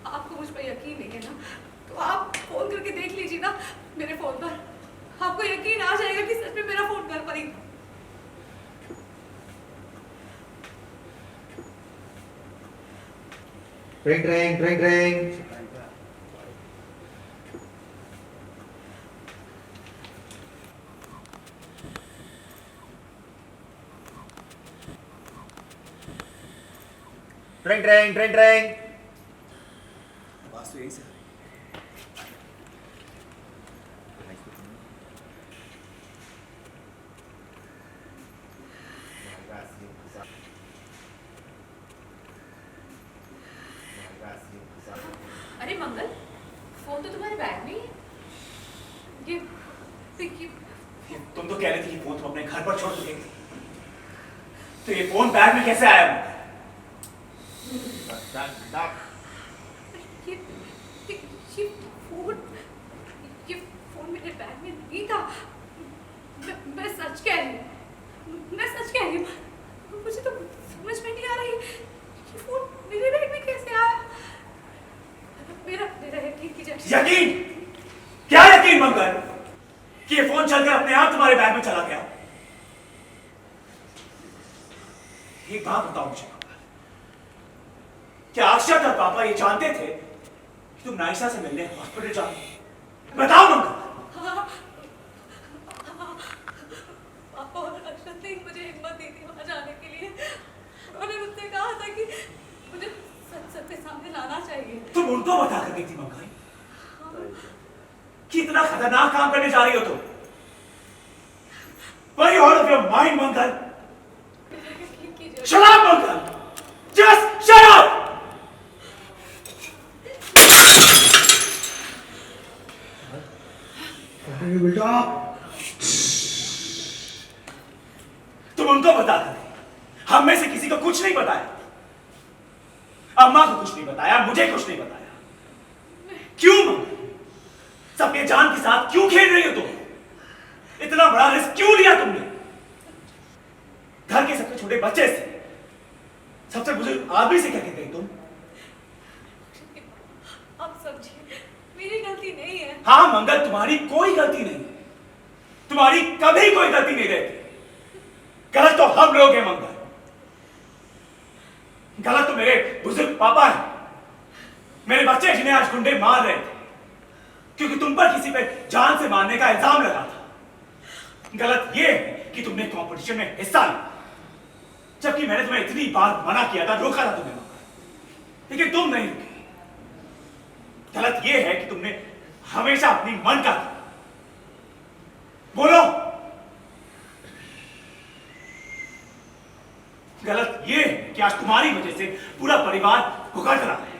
आपको मुझ पर यकीन नहीं है ना, तो आप फोन करके देख लीजिए ना मेरे फोन पर। आपको यकीन आ जाएगा कि सच में मेरा फोन घर पर ही था। ट्रिंग ट्रिंग ट्रिंग ट्रिंग। ट्रिंग ट्रिंग ट्रिंग ट्रिंग। आवाज तो यही से अरे मंगल, फोन तो तुम्हारे बैग में ही है। ये तुम तो कह रही थी कि फोन तुम अपने घर पर छोड़ चुके थे, तो ये फोन बैग में कैसे आया? ये फोन मेरे बैग में नहीं था। मैं सच कह रही हूँ, मैं सच कह रही हूँ। मुझे तो समझ में नहीं आ रही ये फोन मेरे बैग में कैसे आया। मेरा मेरा यकीन कीजिए। यकीन? क्या यकीन मंगल कि ये फोन चलकर अपने आप तुम्हारे बैग में चला गया? एक बात बताओ मुझे मंगल, क्या अक्षत और पापा ये जानते थे कि तुम नायशा से मिलने हॉस्पिटल जा रही हो? बताओ मंगल। पापा और अक्षत ने मुझे हिम्मत दी थी वहां जाने के लिए। उन्होंने मुझसे कहा था कि मुझे सच सबके सामने लाना चाहिए। तुम उनको बता कर गई थी मंगल कि इतना खतरनाक काम करने जा रही हो तुम? Were you out of your mind, Mangal? Shut up, Mangal! Just shut up! बेटा, तुम उनको बता कर गई, हम में से किसी को कुछ नहीं बताया। अम्मा को कुछ नहीं बताया, मुझे कुछ नहीं बताया। क्यों मंगल? सबके जान के साथ क्यों खेल रही हो तुम? इतना बड़ा रिस्क क्यों लिया तुमने? घर के सबसे छोटे बच्चे से, सबसे बुजुर्ग आदमी से क्या कह गई तुम? आप समझिए, मेरी गलती नहीं है। हाँ मंगल, तुम्हारी कोई गलती नहीं, तुम्हारी कभी कोई गलती नहीं रहती। गलत तो हम लोग हैं मंगल, गलत तो मेरे बुजुर्ग पापा हैं, मेरे बच्चे जिन्हें आज गुंडे मार रहे थे क्योंकि तुम पर किसी पे जान से मारने का इल्जाम लगा था। गलत ये है कि तुमने कंपटीशन में हिस्सा लिया, जबकि मैंने तुम्हें इतनी बार मना किया था, रोका था तुम्हें, लेकिन तुम नहीं रुके। गलत ये है कि तुमने हमेशा अपनी मन का बोलो। गलत ये है कि आज तुम्हारी वजह से पूरा परिवार भुगत रहा है।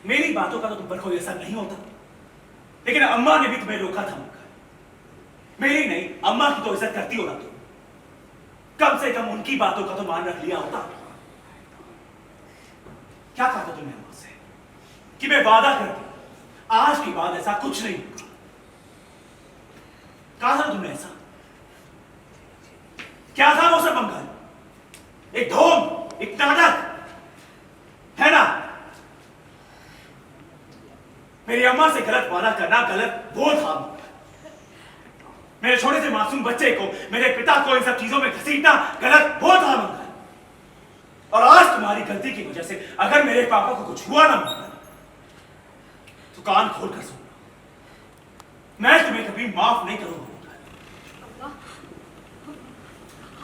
मेरी बातों का तो तुम पर कोई असर नहीं होता, लेकिन अम्मा ने भी तुम्हें रोका था मंगल। मेरी नहीं, अम्मा की तो इज्जत करती हो ना तुम, कम से कम उनकी बातों का तो मान रख लिया होता। क्या कहा था तुमने अम्मा से कि मैं वादा करती हूं आज के बाद ऐसा कुछ नहीं होगा? कहा था तुमने ऐसा? क्या था वो सब मंगल? एक ढोंग, एक नाटक है ना? मेरी अम्मा से गलत वादा करना गलत वो था। मेरे छोटे से मासूम बच्चे को, मेरे पिता को इन सब चीजों में घसीटना गलत वो था मंगल। और आज तुम्हारी गलती की वजह से अगर मेरे पापा को कुछ हुआ ना मंगल, तो कान खोल कर सुनना, मैं तुम्हें कभी माफ नहीं करूंगा।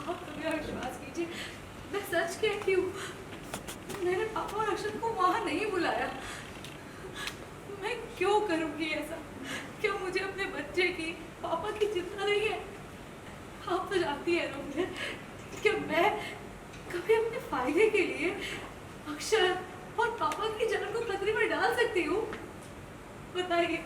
आप तो मेरा विश्वास कीजिए, मैं सच कहती हूँ। मैंने पापा और अक्षत को वहां नहीं बुलाया। मैं क्यों करूंगी ऐसा? क्यों मुझे अपने बच्चे की, पापा की चिंता नहीं है? आप तो जानती है रोमिया कि मैं कभी अपने फायदे के लिए अक्षत और पापा की जान को खतरे में डाल सकती हूँ? बताइए।